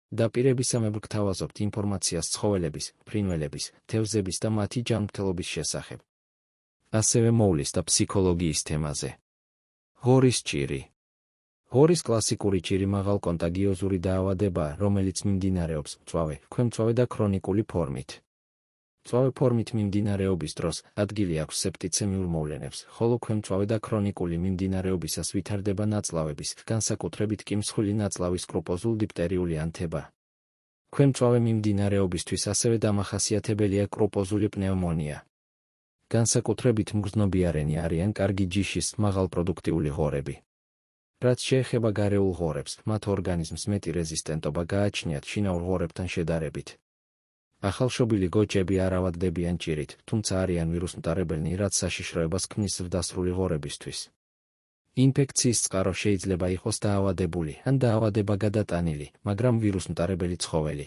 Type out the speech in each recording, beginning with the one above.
დაპირებისამებრ გთავაზობთ ინფორმაციას ცხოველების, ფრინველების, თევზების და მათი ჯანმრთელობის შესახებ. ასევე მოვლის და ფსიქოლოგიის თემაზე. ღორის ჭირი. ღორის კლასიკური ჭირი მაღალ კონტაგიოზური დაავადებაა, რომელიც მიმდინარეობს მწვავე, ქვემწვავე და ქრონიკული ფორმით. მწვავე ფორმით მიმდინარეობის დროს ადგილი აქვს სეპტიცემიურ მოვლენებს, ხოლო ქვემწვავე და ქრონიკული მიმდინარეობისას ვითარდება ნაწლავების, განსაკუთრებით კი მსხვილი ნაწლავის კრუპოზულ დიფტერიული ანთება. ქვემწვავე მიმდინარეობისთვის ასევე დამახასიათებელია კრუპოზული პნევმონია. განსაკუთრებით მგრძნობიარენი არიან კარგი ჯიშის, მაღალპროდუქტიული ღორები. რაც შეეხება გარეულ ღორებს, მათ ორგანიზმს მეტი რეზისტენტობა გააჩნიათ შინაურ ღორებთან შედარებით. ახალშობილი გოჭები არ ავადდებიან ჭირით, თუმცა არიან ვირუსმტარებელნი, რაც საშიშროებას ქმნის ზრდასრული ღორებისთვის. ინფექციის წყარო შეიძლება იყოს დაავადებული ან დაავადება გადატანილი, მაგრამ ვირუსმტარებელი ცხოველი.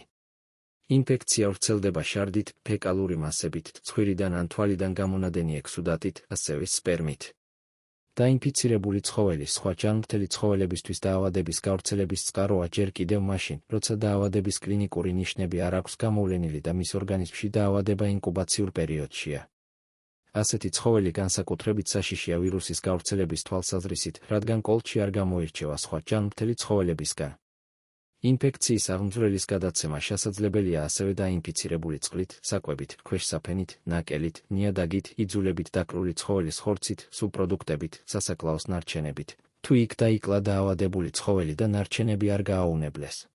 ინფექცია ვრცელდება შარდით, ფეკალური მასებით, ცხვირიდან ან თვალიდან გამონადენი ექსუდატით, ასევე სპერმით. დაინფიცირებული ცხოველის სხვა ჯანმრთელი ცხოველებისთვის დაავადების გავრცელების წყაროა ჯერ კიდევ მაშინ, როცა დაავადების კლინიკური ნიშნები არ აქვს გამოვლენილი და მის ორგანიზმში დაავადება ინკუბაციურ პერიოდშია. ასეთი ცხოველი განსაკუთრებით საშიშია ვირუსის გავრცელების თვალსაზრისით, რადგან კოლჩი არ გამოირჩევა სხვა ჯანმრთელი ცხოველებისგან. ინფექციის აღმძვრელის გადაცემა შესაძლებელია ასევე დაინფიცირებული წყლით, საკვებით, ქვეშსაფენით, ნაკელით, ნიადაგით, იძულებით დაკრული ცხოველის ხორცით, სუბპროდუქტებით, სასაკლაოს ნარჩენებით, თუ იქ დაიკლა დაავადებული ცხოველი და ნარჩენები არ გააუნებლეს.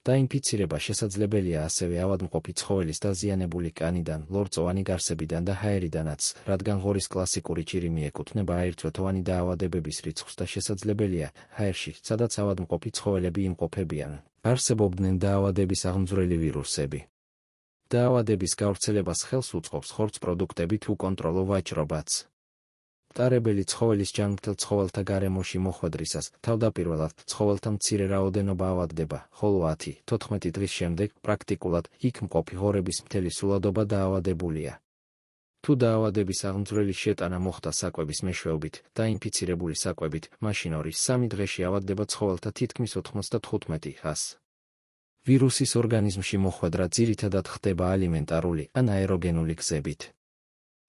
დაინფიცირება შესაძლებელია ასევე ავადმყოფი ცხოველის დაზიანებული კანიდან, ლორწოვანი გარსებიდან და ჰაერიდანაც, რადგან ღორის კლასიკური ჭირი მიეკუთვნება აირწვეთოვანი დაავადებების რიცხვს და შესაძლებელია, ჰაერში, სადაც ავადმყოფი ცხოველები იმყოფებიან, არსებობდნენ დაავადების აღმძვრელი ვირუსები. დაავადების გავრცელებას ხელს უწყობს ხორცპროდუქტებით უკონტროლო ვაჭრობაც. მტარებელი ცხოველის ჯანმრთელ ცხოველთა გარემოში მოხვედრისას, თავდაპირველად ცხოველთა მცირე რაოდენობა ავადდება, ხოლო 10-14 დღის შემდეგ, პრაქტიკულად, იქ მყოფი ღორების მთელი სულადობა დაავადებულია. თუ დაავადების აღმძვრელი შეტანა მოხდა საკვების მეშვეობით, დაინფიცირებული საკვებით, მაშინ 2-3 დღეში ავადდება ცხოველთა თითქმის 95%. ვირუსის ორგანიზმში მოხვედრა ძირითადად ხდება ალიმენტარული ან აეროგენული გზებით.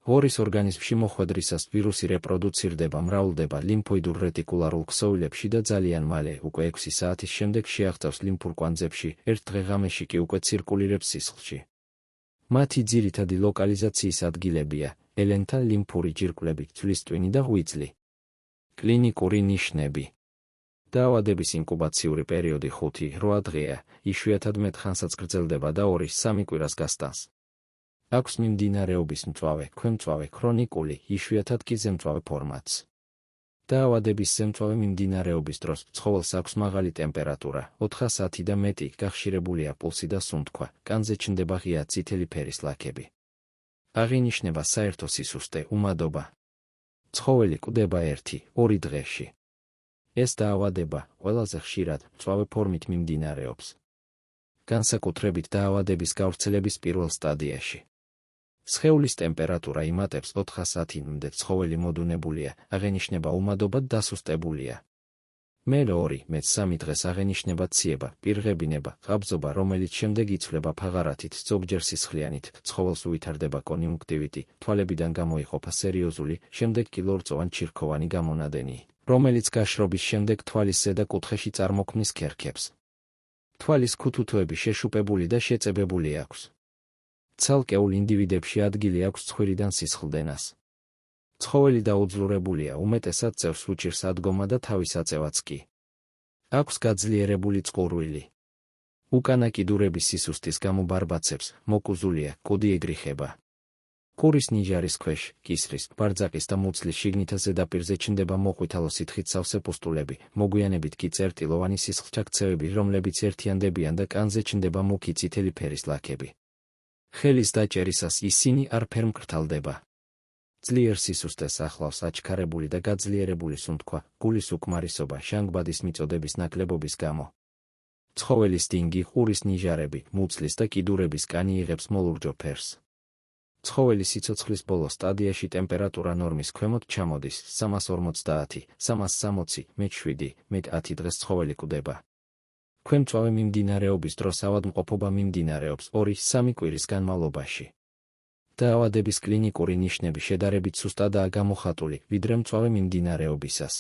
ღორის ორგანიზმში მოხვედრისას ვირუსი რეპროდუცირდება, მრავლდება ლიმფოიდურ რეტიკულარულ ქსოვილებში და ძალიან მალე, უკვე 6 საათის შემდეგ შეაღწევს ლიმფურ კვანძებში, ერთ დღე-ღამეში კი უკვე ცირკულირებს სისხლში. მათი ძირითადი ლოკალიზაციის ადგილებია: ელენთა ლიმფური ჯირკვლები, ძვლის ტვინი და ღვიძლი. კლინიკური ნიშნები. დაავადების ინკუბაციური პერიოდი 5-8 დღეა, იშვიათად მეტ ხანსაც გრძელდება და 2-3 კვირას გასტანს. აქვს მიმდინარეობის მწვავე, ქვემწვავე, ქრონიკული, იშვიათად კი ზემწვავე ფორმაც. დაავადების ზემწვავე მიმდინარეობის დროს ცხოველს აქვს მაღალი ტემპერატურა, 410 და მეტი, გახშირებულია პულსი და სუნთქვა, კანზე ჩნდება ღია წითელი ფერის ლაქები. აღინიშნება საერთო სისუსტე, უმადობა. ცხოველი კვდება 1-2 დღეში. ეს დაავადება ყველაზე ხშირად მწვავე ფორმით მიმდინარეობს. განსაკუთრებით დაავადების გავრცელების პირველ სტადიაში. სხეულის ტემპერატურა იმატებს 410-მდე, ცხოველი მოდუნებულია, აღენიშნება უმადობა და დასუსტებულია. მე 2-3 დღეს აღენიშნება ციება, პირღებინება, ყაბზობა, რომელიც შემდეგ იცვლება ფაღარათით, ზოგჯერ სისხლიანით, ცხოველს უვითარდება კონიუნქტივიტი, თვალებიდან გამოიყოფა სერიოზული, შემდეგ კი ლორწოვან ჩირქოვანი გამონადენი, რომელიც გაშრობის შემდეგ თვალის ზედა კუთხეში წარმოქმნის ქერქებს. თვალის ქუთუთოები შეშუპებული და შეწებებული აქვს. ცალკეულ ინდივიდებში ადგილი აქვს ცხვირიდან სისხლდენას. ცხოველი დაუძლურებულია, უმეტესად წევს უჭირს ადგომა და თავის აწევაც კი. აქვს გაძლიერებული წყურვილი. უკანა კიდურების სისუსტის გამო ბარბაცებს, მოკუზულია, კუდი ეგრიხება. ყურის ნიჟარის ქვეშ, კისრის, ბარძაკის და მუცლის შიგნითა ზედაპირზე ჩნდება მოყვითალო სითხით სავსე პუსტულები, მოგვიანებით კი წერტილოვანი სისხლჩაქცევები, რომლებიც ერთიანდებიან და კანზე ჩნდება მუქი წითელი ფერის ლაქები. ხელის დაჭერისას ისინი არ ფერმკრთალდება. ძლიერ სისუსტეს ახლავს აჩქარებული და გაძლიერებული სუნთქვა, გულის უკმარისობა, შანგბადის მიწოდების ნაკლებობის გამო. ცხოველის დინგი, ყურის ნიჟარები, მუცლის და კიდურების კანი იღებს მოლურჯო ფერს. ცხოველის სიცოცხლის ბოლო სტადიაში ტემპერატურა ნორმის ქვემოთ ჩამოდის, 350, 360, მე 7, მე 10 დღეს ცხოველი კვდება. ქვემწვავე მიმდინარეობის დროს ავადმყოფობა მიმდინარეობს 2-3 კვირის განმავლობაში. დაავადების კლინიკური ნიშნები შედარებით სუსტადაა გამოხატული, ვიდრე მწვავე მიმდინარეობისას.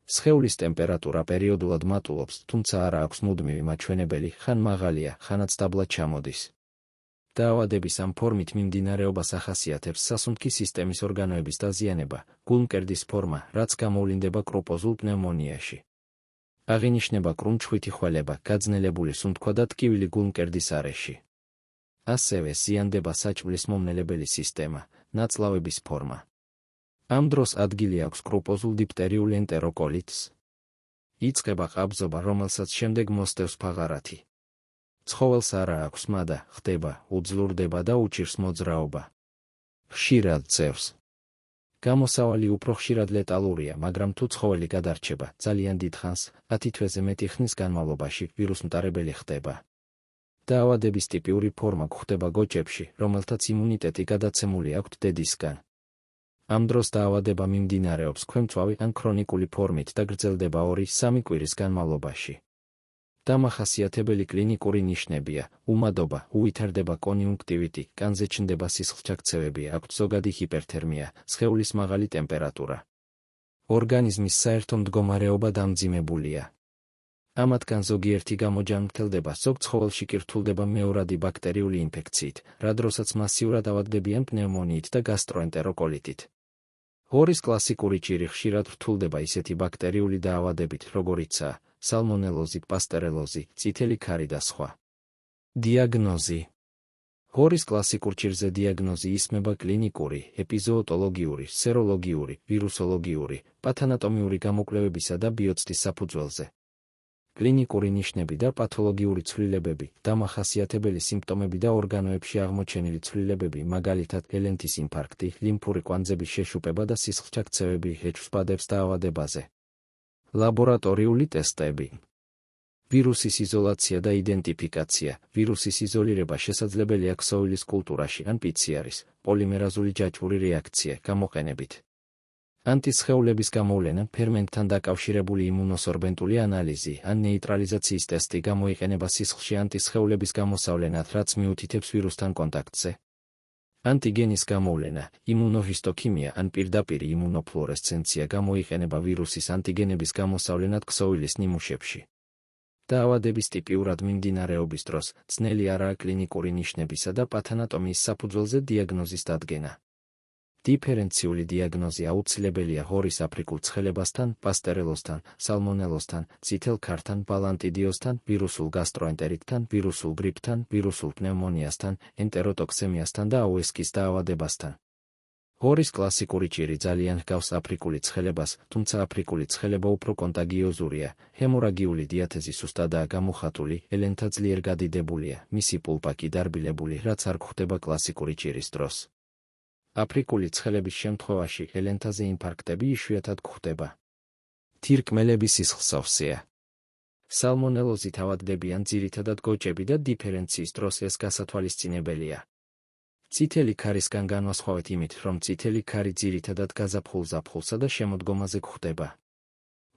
სხეულის ტემპერატურა პერიოდულად მატულობს, თუმცა არა აქვს მუდმივი მაჩვენებელი, ხან მაღალია, ხანაც დაბლა ჩამოდის. დაავადების ამ ფორმით მიმდინარეობას ახასიათებს სასუნთქი სისტემის ორგანოების დაზიანება, გულმკერდის ფორმა, რაც გამოვლინდება კრუპოზულ პნევმონიაში. აღინიშნება კრუნჩხვითი ხველება, გაძნელებული სუნთქვა და ტკივილი გულმკერდის არეში. ასევე ზიანდება საჭმლის მომნელებელი სისტემა, ნაწლავების ფორმა. ამ დროს ადგილი აქვს კრუპოზულ დიფტერიულ ენტეროკოლიტს. იწყება ყაბზობა, რომელსაც შემდეგ მოსდევს ფაღარათი. ცხოველს არა აქვს მადა, ხდება, უძლურდება და უჭირს მოძრაობა. ხშირად წევს. გამოსავალი უფრო ხშირად ლეტალურია, მაგრამ თუ ცხოველი გადარჩება ძალიან დიდ ხანს, 10 თვეზე მეტი ხნის განმავლობაში, ვირუსმტარებელი ხდება. დაავადების ტიპიური ფორმა გვხვდება გოჭებში, რომელთაც იმუნიტეტი გადაცემული აქვთ დედისგან. ამ დროს დაავადება მიმდინარეობს ქვემწვავი ან ქრონიკული ფორმით და გრძელდება 2-3 კვირის განმავლობაში. დამახასიათებელი კლინიკური ნიშნებია: უმადობა, უვითარდება კონიუნქტივიტი, კანზე ჩნდება სისხლჩაქცევები, აქვთ ზოგადი ჰიპერთერმია, სხეულის მაღალი ტემპერატურა. ორგანიზმის საერთო მდგომარეობა დამძიმებულია. ამათგან ზოგიერთი გამოჯანმრთელდება, ზოგ ცხოველში კი რთულდება მეორადი ბაქტერიული ინფექციით, რა დროსაც მასიურად ავადდებიან პნევმონიით და გასტროენტეროკოლიტით. ღორის კლასიკური ჭირი ხშირად რთულდება ისეთი ბაქტერიული დაავადებით, როგორიცაა სალმონელოზი, პასტერელოზი, წითელი ქარი და სხვა. დიაგნოზი. ღორის კლასიკურ ჭირზე დიაგნოზი ისმება კლინიკური, ეპიზოოტოლოგიური, სეროლოგიური, ვირუსოლოგიური, პათანატომიური გამოკვლევებისა და ბიოცდის საფუძველზე. კლინიკური ნიშნები და პათოლოგიური ცვლილებები, დამახასიათებელი სიმპტომები და ორგანოებში აღმოჩენილი ცვლილებები, მაგალითად ელენთის ინფარქტი, ლიმფური კვანძების შეშუპება და სისხლჩაქცევები ეჭვს დაავადებაზე. ლაბორატორიული ტესტები. ვირუსის იზოლაცია და იდენტიფიკაცია. ვირუსის იზოლირება შესაძლებელია ქსოვილის კულტურაში ან PCR-ის, პოლიმერაზული ჯაჭვური რეაქცია გამოყენებით. ანტისხეულების გამოვლენა, ფერმენტთან დაკავშირებული იმუნოსორბენტული ანალიზი ან ნეიტრალიზაციის ტესტი გამოიყენება სისხლში ანტისხეულების გამოსავლენად, რაც მიუთითებს ვირუსთან კონტაქტზე. ანტიგენის გამოვლენა, იმუნოჰისტოქიმია ან პირდაპირი იმუნოფლუორესცენცია გამოიყენება ვირუსის ანტიგენების გამოსავლენად ქსოვილის ნიმუშებში. დაავადების ტიპიურად მიმდინარეობის დროს ძნელი არაა კლინიკური ნიშნებისა და პათანატომიის საფუძველზე დიაგნოზის დადგენა. დიფერენციული დიაგნოზი აუცილებელია ღორის აფრიკულ ცხელებასთან, პასტერელოსთან, სალმონელოსთან, წითელ ქართან, ბალანტიდიოსთან, ვირუსულ გასტროენტერიტთან, ვირუსულ გრიპთან, ვირუსულ პნევმონიასთან, ენტეროტოქსემიასთან და აუესკის დაავადებასთან. ღორის კლასიკური ჭირი ძალიან ჰგავს აფრიკული ცხელებას, თუმცა აფრიკული ცხელება უფრო კონტაგიოზურია, ჰემორაგიული დიათეზი სუსტადაა გამოხატული, ელენთა ძლიერ გადიდებულია, მისი პულპა კი დარბილებული, რაც არ გვხვდება კლასიკური ჭირის დროს. აფრიკული ცხელების შემთხვევაში ელენთაზე ინფარქტები იშვიათად გვხვდება. თირკმელები სისხლსავსეა. სალმონელოზით ავადდებიან ძირითადად გოჭები და დიფერენციის დროს ეს გასათვალისწინებელია. წითელი ქარისგან განვასხვავეთ იმით, რომ წითელი ქარი ძირითადად გაზაფხულ-ზაფხულსა და შემოდგომაზე გვხვდება.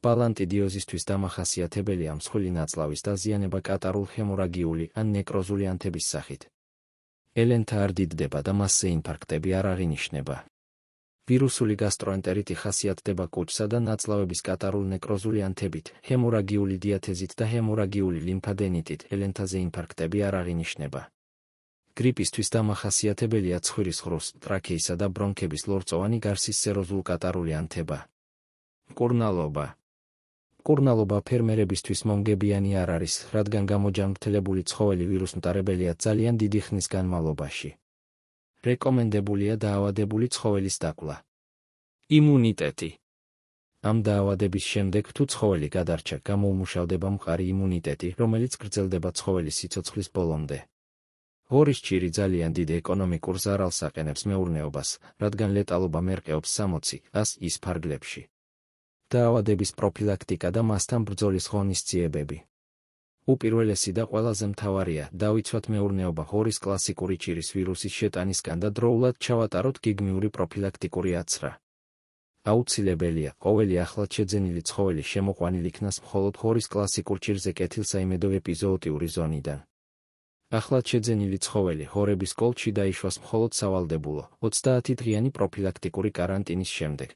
ბალანტიდიოზისთვის დამახასიათებელია მსხვილი ნაწლავის დაზიანება კატარულ ჰემორაგიული ან ნეკროზული ანთების სახით. ელენთა არ დიდდება და მასზე ინფარქტები არ აღინიშნება. ვირუსული გასტროენტერიტი ხასიათდება კუჭსა და ნაწლავების კატარულ ნეკროზული ანთებით, ჰემორაგიული დიათეზით და ჰემორაგიული ლიმფადენიტით, ელენთაზე ინფარქტები არ აღინიშნება. გრიპისთვის დამახასიათებელია ცხვირის ღრუს, ტრაქეისა და ბრონქების ლორწოვანი გარსის სეროზულ-კატარული ანთება. მკურნალობა. მკურნალობა ფერმერებისთვის მომგებიანი არ არის, რადგან გამოჯანმრთელებული ცხოველი ვირუსმტარებელია ძალიან დიდი ხნის განმავლობაში. რეკომენდებულია დაავადებული ცხოველის დაკვლა. იმუნიტეტი. ამ დაავადების შემდეგ თუ ცხოველი გადარჩა, გამოუმუშავდება მყარი იმუნიტეტი, რომელიც გრძელდება ცხოველის სიცოცხლის ბოლომდე. ღორის ჭირი ძალიან დიდ ეკონომიკურ ზარალს აყენებს მეურნეობას, რადგან ლეტალობა მერყეობს 60-100 ის ფარგლებში. დაავადების პროფილაქტიკა და მასთან ბრძოლის ღონისძიებები. უპირველესი და ყველაზე მთავარია, დავიცვათ მეურნეობა ღორის კლასიკური ჭირის ვირუსის შეტანისგან და დროულად ჩავატაროთ გეგმიური პროფილაქტიკური აცრა. აუცილებელია, ყოველი ახლად შეძენილი ცხოველი შემოყვანილ იქნას მხოლოდ ღორის კლასიკურ ჭირზე კეთილსაიმედო ეპიზოოტიური ზონიდან. ახლად შეძენილი ცხოველი ღორების კოლჩი დაიშვას მხოლოდ სავალდებულო 30-დღიანი პროფილაქტიკური კარანტინის შემდეგ.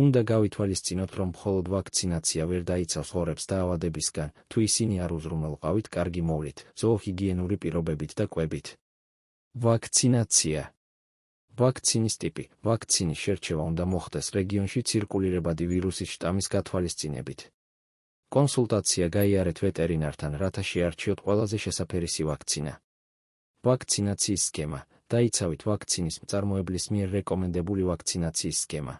უნდა გავითვალისწინოთ, რომ მხოლოდ ვაქცინაცია ვერ დაიცავს ღორებს დაავადებისგან, თუ ისინი არ უზრუნველყავით კარგი მოვლით, ზოოჰიგიენური პირობებით და კვებით. ვაქცინაცია. ვაქცინის ტიპი. ვაქცინის შერჩევა უნდა მოხდეს რეგიონში ცირკულირებადი ვირუსის შტამის გათვალისწინებით. კონსულტაცია გაიარეთ ვეტერინართან, რათა შეარჩიოთ ყველაზე შესაფერისი ვაქცინა. ვაქცინაციის სქემა. დაიცავით ვაქცინის მწარმოებლის მიერ რეკომენდებული ვაქცინაციის სქემა.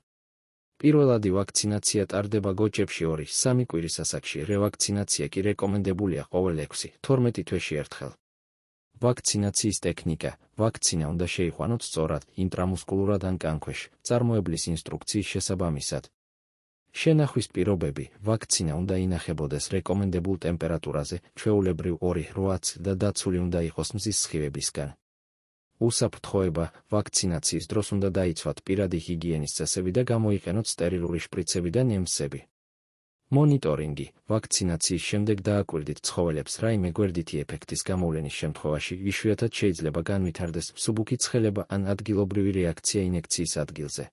პირველადი ვაქცინაცია ტარდება გოჭებში 2-3 კვირის ასაკში, რევაქცინაცია კი რეკომენდებულია ყოველ 6-12 თვეში ერთხელ. ვაქცინაციის ტექნიკა. ვაქცინა უნდა შეიყვანოთ სწორად, ინტრამუსკულურად ან კანქვეშ, წარმოებლის ინსტრუქციის შესაბამისად. შენახვის პირობები. ვაქცინა უნდა ინახებოდეს რეკომენდებულ ტემპერატურაზე, ჩვეულებრივ 2-8 და დაცული უნდა იყოს მზის სხივებისგან. უსაფრთხოება. ვაქცინაციის დროს უნდა დაიცვათ პირადი ჰიგიენის წესები და გამოიყენოთ სტერილური შპრიცები და ნემსები. მონიტორინგი. ვაქცინაციის შემდეგ დააკვირდით ცხოველებს რაიმე გვერდითი ეფექტის გამოვლენის შემთხვევაში, იშვიათად შეიძლება განვითარდეს მსუბუქი ცხელება ან ადგილობრივი რეაქცია ინექციის ადგილზე.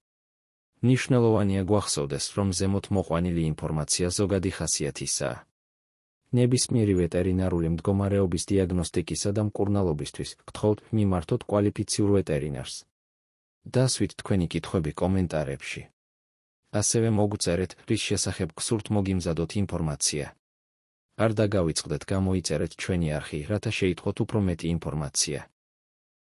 მნიშვნელოვანია გვახსოვდეს, რომ ზემოთ მოყვანილი ინფორმაცია ზოგადი ხასიათისაა. ნებისმიერი ვეტერინარული მდგომარეობის დიაგნოსტიკისა და მკურნალობისთვის გთხოვთ მიმართოთ კვალიფიციურ ვეტერინარს. დასვით თქვენი კითხვები კომენტარებში. ასევე მოგწერეთ, რის შესახებ გსურთ მოგიმზადოთ ინფორმაცია. არ დაგავიწყდეთ გამოიწერეთ ჩვენი არხი, რათა შეიტყოთ უფრო მეტი ინფორმაცია.